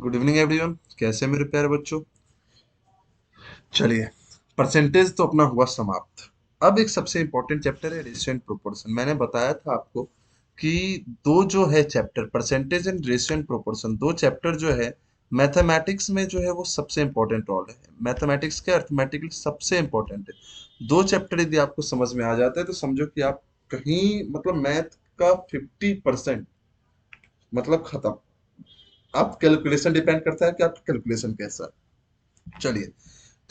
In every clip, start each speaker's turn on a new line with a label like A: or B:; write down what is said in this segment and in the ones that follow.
A: Good evening everyone. कैसे हैं मेरे प्यारे बच्चों? चलिए, परसेंटेज तो अपना हुआ समाप्त। अब एक सबसे इंपॉर्टेंट चैप्टर है रेशियो एंड प्रोपोर्शन। मैंने बताया था आपको कि दो जो है chapter percentage and ratio and proportion, दो चैप्टर जो है मैथमेटिक्स में जो है वो सबसे इंपॉर्टेंट रोल है। मैथमेटिक्स के अर्थमेटिकली सबसे इंपॉर्टेंट है। दो चैप्टर यदि आपको समझ में आ जाता है तो समझो कि आप कहीं मतलब मैथ का 50% मतलब खत्म। आप कैलकुलेशन डिपेंड करता है कि आपका कैलकुलेशन कैसा है। चलिए,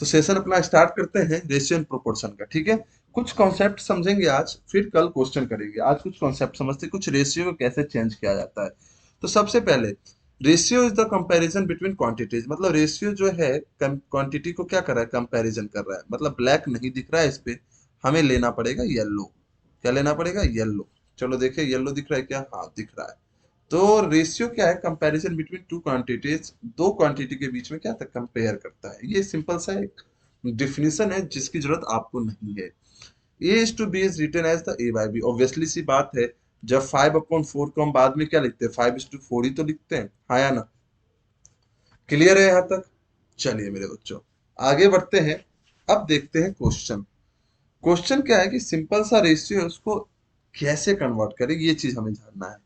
A: तो सेशन अपना स्टार्ट करते हैं रेशियो एंड प्रोपोर्शन का। ठीक है, कुछ कॉन्सेप्ट समझेंगे आज, फिर कल क्वेश्चन करेंगे। आज कुछ कॉन्सेप्ट समझते हैं, कुछ रेशियो को कैसे चेंज किया जाता है। तो सबसे पहले, ratio is the comparison between quantities. मतलब रेशियो जो है क्वांटिटी को क्या कर रहा है, कंपैरिजन कर रहा है। मतलब ब्लैक नहीं दिख रहा है इस पे, हमें लेना पड़ेगा येलो। क्या लेना पड़ेगा? येलो। चलो देखिए, येलो दिख रहा है क्या? हाँ दिख रहा है। तो रेशियो क्या है? कंपैरिजन बिटवीन टू क्वांटिटीज, दो क्वांटिटी के बीच में क्या था, कंपेयर करता है। ये सिंपल सा एक डिफिनीशन है जिसकी जरूरत आपको नहीं है। A is to B is written as the A by B. Obviously सी बात है, जब 5/4 को हम बाद में क्या लिखते हैं, 5:4 ही तो लिखते हैं, हाँ या ना? क्लियर है यहाँ तक? चलिए मेरे बच्चों, आगे बढ़ते हैं। अब देखते हैं क्वेश्चन। क्वेश्चन क्या है कि सिंपल सा रेशियो है, उसको कैसे कन्वर्ट करें, ये चीज हमें जानना है।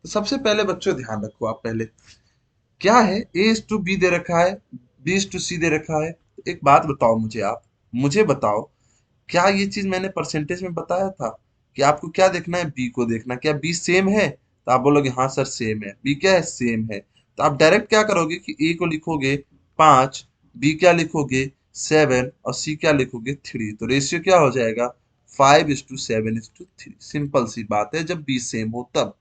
A: तो सबसे पहले बच्चों ध्यान रखो, आप पहले क्या है, ए इज टू बी दे रखा है, बी इज टू सी दे रखा है। तो एक बात बताओ मुझे, आप मुझे बताओ, क्या ये चीज मैंने परसेंटेज में बताया था कि आपको क्या देखना है, बी को देखना। क्या बी सेम है? तो आप बोलोगे हाँ सर सेम है। बी क्या है? सेम है। तो आप डायरेक्ट क्या करोगे कि ए को लिखोगे 5, बी क्या लिखोगे 7, और सी क्या लिखोगे 3। तो रेशियो क्या हो जाएगा? 5:7:3। सिंपल सी बात है, जब बी सेम हो तब।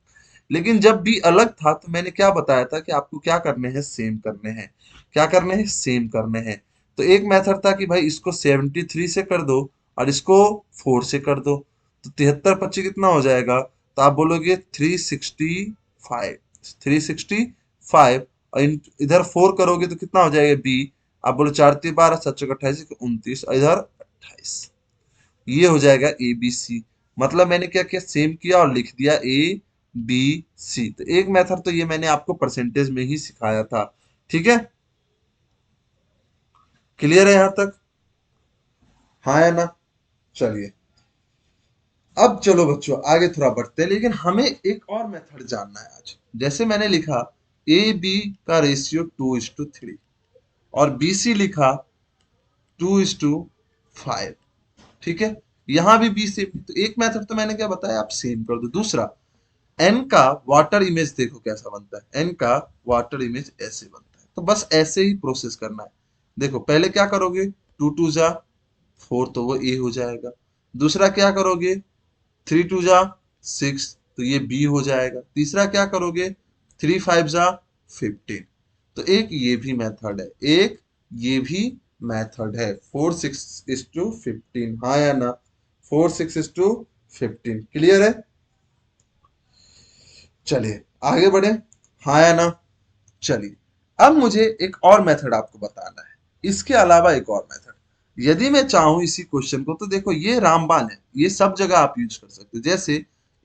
A: लेकिन जब बी अलग था तो मैंने क्या बताया था कि आपको क्या करने हैं, सेम करने हैं। क्या करने हैं? सेम करने हैं। तो एक मेथड था कि भाई इसको 73 से कर दो और इसको 4 से कर दो। तो 73 25 कितना हो जाएगा? तो आप बोलोगे 365। 365, और इधर 4 करोगे तो कितना हो जाएगा बी? आप बोलो 4×3 12, 7×4 28, 29, और इधर 28। ये हो जाएगा ए बी सी। मतलब मैंने क्या किया, सेम किया और लिख दिया ए बी सी। तो एक मेथड तो ये मैंने आपको परसेंटेज में ही सिखाया था। ठीक है, क्लियर है यहां तक? हाँ या ना? चलिए, अब चलो बच्चों आगे थोड़ा बढ़ते हैं, लेकिन हमें एक और मेथड जानना है आज। जैसे मैंने लिखा ए बी का रेशियो 2:3, और बी सी लिखा 2:5। ठीक है, यहां भी बी सेम। तो एक मेथड तो मैंने क्या बताया, आप सेम कर दो। दूसरा, एन का वाटर इमेज देखो कैसा बनता है। एन का वाटर इमेज ऐसे बनता है। तो बस ऐसे ही प्रोसेस करना है। देखो पहले क्या करोगे, 2×2 = 4, तो वो ए हो जाएगा। दूसरा क्या करोगे, 3×2 = 6, तो ये बी हो जाएगा। तीसरा क्या करोगे, 3×5 = 15। तो एक ये भी मेथड है, एक ये भी मेथड है। 4×6 = 15, हाँ या ना? 4×6 = 15। क्लियर है? चलिए आगे बढ़े, हाँ या ना? चलिए, अब मुझे एक और मेथड आपको बताना है। इसके अलावा एक और मेथड, यदि मैं चाहूं इसी क्वेश्चन को, तो देखो ये रामबाण है, ये सब जगह आप यूज कर सकते हो। जैसे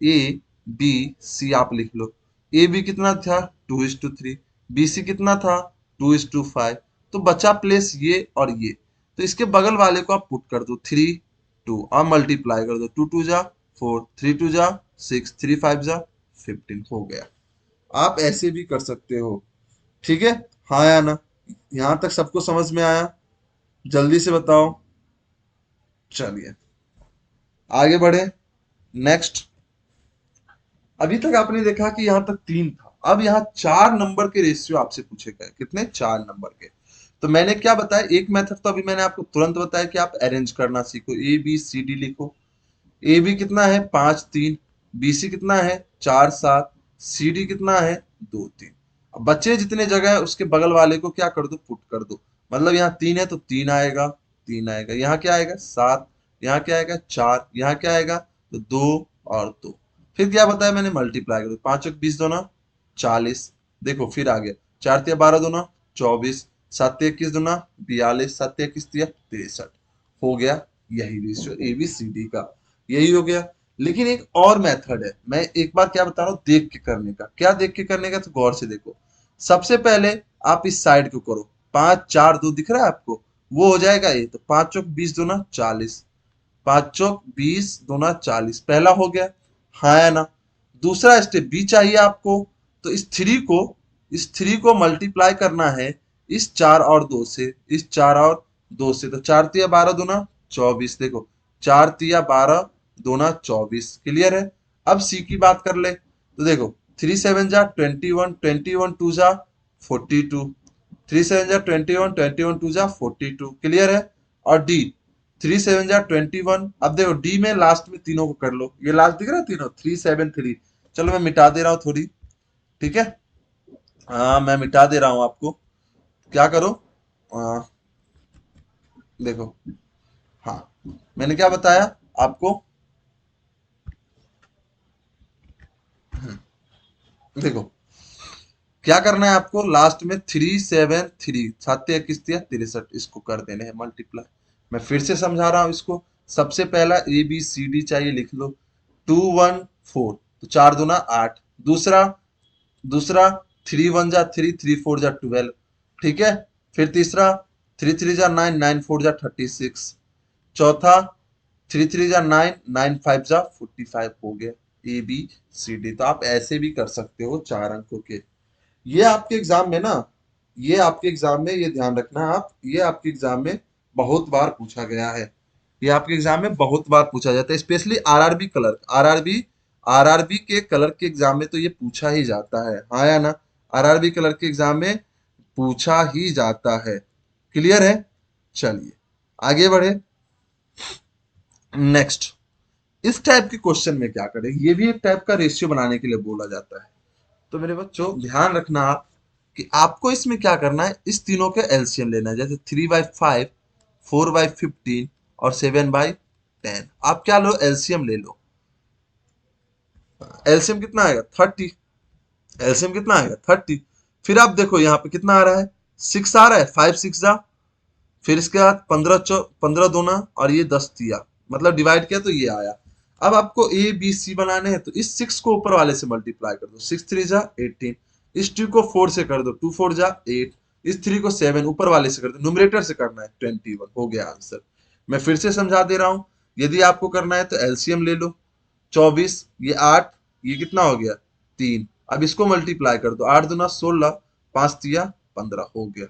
A: ए बी सी आप लिख लो। ए बी कितना था, 2:3। बी सी कितना था, 2:5। तो बचा प्लेस ये और ये। तो इसके बगल वाले को आप पुट कर दो, 3 2, और मल्टीप्लाई कर दो। 2×2 = 4, 3×2 = 6, 3×5 = 15 हो गया। आप ऐसे भी कर सकते हो। ठीक है, हाँ या ना? यहां तक सबको समझ में आया? जल्दी से बताओ। चलिए आगे बढ़े। नेक्स्ट, अभी तक आपने देखा कि यहां तक 3 था। अब यहाँ 4 नंबर के रेशियो आपसे पूछे गए। कितने? 4 नंबर के। तो मैंने क्या बताया, एक मेथड तो अभी मैंने आपको तुरंत बताया कि आप अरेंज करना सीखो। ए बी सी डी लिखो। ए बी कितना है, 5 3। बी सी कितना है, 4 7। सी डी कितना है, 2 3। अब बचे जितने जगह है उसके बगल वाले को क्या कर दो, पुट कर दो। मतलब यहाँ 3 है तो 3 आएगा, 3 आएगा। यहाँ क्या आएगा, 7। यहाँ क्या आएगा, 4। यहाँ क्या आएगा, तो 2 और 2। फिर क्या बताया मैंने, मल्टीप्लाई कर दो। 5×1 = 20, 40। देखो फिर आ गया, 4×3 = 12, 24। 7×1 = 42, 7×1 = 63। हो गया। यही ratio A B C D का, यही हो गया। लेकिन एक और मेथड है, मैं एक बार क्या बता रहा हूँ, देख के करने का। क्या देख के करने का, तो गौर से देखो। सबसे पहले आप इस साइड को करो, 5 4 2 दिख रहा है आपको, वो हो जाएगा ये, तो 5 चौक 20 दूना 40, 5 चौक 20 दूना 40, पहला हो गया, हाँ या ना। दूसरा स्टेप बी चाहिए आपको, तो इस थ्री को मल्टीप्लाई करना है इस 4 और 2 से, इस 4 और 2 से, तो 4 तिया 12 दूना 24, देखो 4 तिया 12 दूना 24, क्लियर है। अब सी की बात कर ले, तो देखो 3 7 जा 21, 21 2 जा 42, 3 7 जा 21, 21 2 जा 42, क्लियर है। और डी 3 7 जा 21, अब देखो डी में लास्ट में तीनों को कर लो, ये लास्ट दिख रहा है तीनों 3 7 3, चलो मैं मिटा दे रहा हूँ थोड़ी, ठीक है। हाँ मैं मिटा दे रहा हूँ आपको, क्या करो, आ, देखो, हाँ मैंने क्या बताया आपको, देखो क्या करना है आपको, लास्ट में 3 7 3, 7 या 21 63, इसको कर देने हैं मल्टीप्लाई। मैं फिर से समझा रहा हूँ इसको, सबसे पहला ए बी सी डी चाहिए, लिख लो 2 1 4, तो 4 दूना 8, दूसरा दूसरा 3 1 जा 3, 3 4 जा 12, ठीक है। फिर तीसरा 3 3 जा 9, 9 4 जा 36, चौथा 3 3 जा 9, 9 5 जा 45, हो गया ए बी सी डी। तो आप ऐसे भी कर सकते हो 4 अंकों के। ये आपके एग्जाम में ना, ये आपके एग्जाम में ये ध्यान रखना आप, ये आपके एग्जाम में बहुत बार पूछा गया है, ये आपके एग्जाम में बहुत बार पूछा जाता है, स्पेशली आरआरबी कलर, आरआरबी के कलर के एग्जाम में तो ये पूछा ही जाता है, हाँ या ना। आरआरबी कलर के एग्जाम में पूछा ही जाता है, क्लियर है। चलिए आगे बढ़े, नेक्स्ट, इस टाइप के क्वेश्चन में क्या करें, ये भी एक टाइप का रेशियो बनाने के लिए बोला जाता है। तो मेरे बच्चों ध्यान रखना आप कि आपको इसमें क्या करना है, इस तीनों के एलसीएम लेना है, जैसे 3/5, 4/15 और 7/10, आप क्या लो, एलसीएम ले लो। एलसीएम कितना आएगा 30, एलसीएम कितना आएगा 30। फिर आप देखो यहाँ पे कितना आ रहा है, 6 आ रहा है, 5 6 जा, फिर इसके बाद 15 दूना और ये 10 तिया, मतलब डिवाइड किया तो ये आया। अब आपको ए बी सी बनाने हैं, तो इस 6 को ऊपर वाले से मल्टीप्लाई कर दो, 6 3 जा 18, इस 2 को 4 से कर दो, 2 4 जा 8, इस 3 को 7 ऊपर वाले से कर दो, न्यूमरेटर से करना है 21, हो गया आंसर। मैं फिर से समझा दे रहा हूं, यदि आपको करना है तो एलसीएम ले लो, 24 ये 8, ये कितना हो गया 3, अब इसको मल्टीप्लाई कर दो, 8 दूना 16, 5 तिया 15, हो गया,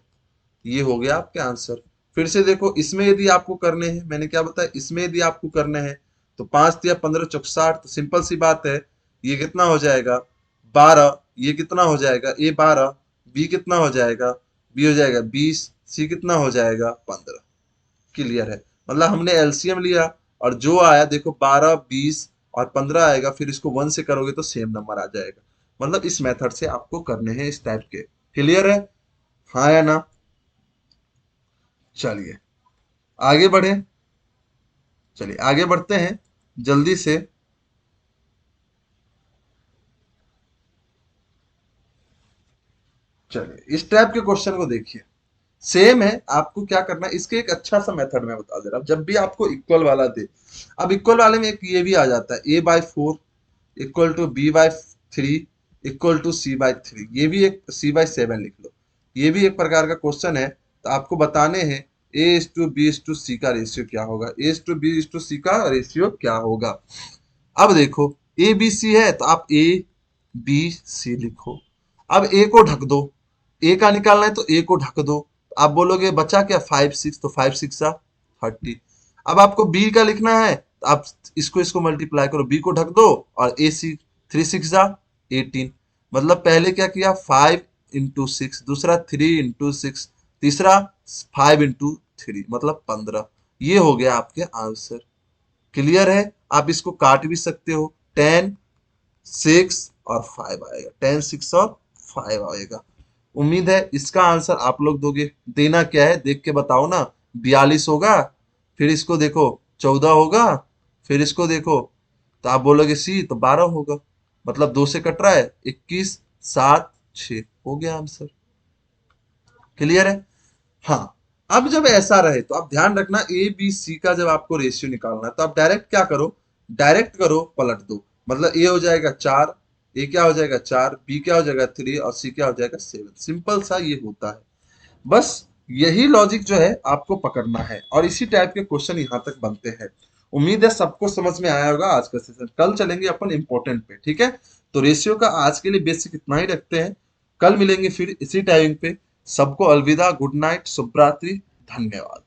A: ये हो गया आपके आंसर। फिर से देखो इसमें यदि आपको करने हैं, मैंने क्या बताया, इसमें यदि आपको करने हैं तो 5 तिया 15 चौक 60, तो सिंपल सी बात है, ये कितना हो जाएगा 12, ये कितना हो जाएगा ए 12, बी कितना हो जाएगा, बी हो जाएगा 20, सी कितना हो जाएगा 15, क्लियर है। मतलब हमने एलसीएम लिया और जो आया देखो 12 20 और 15 आएगा, फिर इसको 1 से करोगे तो सेम नंबर आ जाएगा। मतलब इस मेथड से आपको करने हैं इस टाइप के, क्लियर है, हाँ या ना। चलिए आगे बढ़े, चलिए आगे बढ़ते हैं जल्दी से। चलिए इस टाइप के क्वेश्चन को देखिए, सेम है, आपको क्या करना है, इसके एक अच्छा सा मेथड मैं बता दे रहा हूँ, जब भी आपको इक्वल वाला दे, अब इक्वल वाले में एक ये भी आ जाता है, a/4 equal to b/3 equal to c/3, ये भी एक c/7 लिख लो, ये भी एक प्रकार का क्वेश्चन है। तो आपको बताने हैं a/b/c का रेशियो क्या होगा, a/b/c का रेशियो क्या होगा। अब देखो ए बी सी है, तो आप ए बी सी लिखो, अब ए को ढक दो, ए का निकालना है तो ए को ढक दो, आप बोलोगे बचा क्या 5 6, तो 5 6 30। अब आपको बी का लिखना है, तो आप इसको मल्टीप्लाई करो, बी को ढक दो और ए सी, 3 6 18, मतलब पहले क्या किया 5 × 6, दूसरा 3 × 6, तीसरा 5 × 3, मतलब 15, ये हो गया आपके आंसर, क्लियर है। आप इसको काट भी सकते हो, 10 6 और 5 आएगा, 10 6 और 5 आएगा। उम्मीद है इसका आंसर आप लोग दोगे, देना क्या है देख के बताओ ना, 42 होगा, फिर इसको देखो 14 होगा, फिर इसको देखो तो आप बोलोगे सी, तो 12 होगा, मतलब 2 से कट रहा है, 21 7 6, हो गया आंसर, क्लियर है। हाँ, अब जब ऐसा रहे तो आप ध्यान रखना, ए बी सी का जब आपको रेशियो निकालना है तो आप डायरेक्ट क्या करो, डायरेक्ट करो पलट दो, मतलब ए हो जाएगा 4 ए क्या हो जाएगा 4, बी क्या हो जाएगा 3 और सी क्या हो जाएगा 7। सिंपल सा ये होता है। बस यही लॉजिक जो है आपको पकड़ना है और इसी टाइप के क्वेश्चन यहाँ तक बनते हैं। उम्मीद है सबको समझ में आया होगा आज का सेशन। कल चलेंगे अपन इंपॉर्टेंट पे, ठीक है। तो रेशियो का आज के लिए बेसिक इतना ही रखते हैं। कल मिलेंगे फिर इसी टाइमिंग पे। सबको अलविदा, गुड नाइट, शुभ रात्रि, धन्यवाद।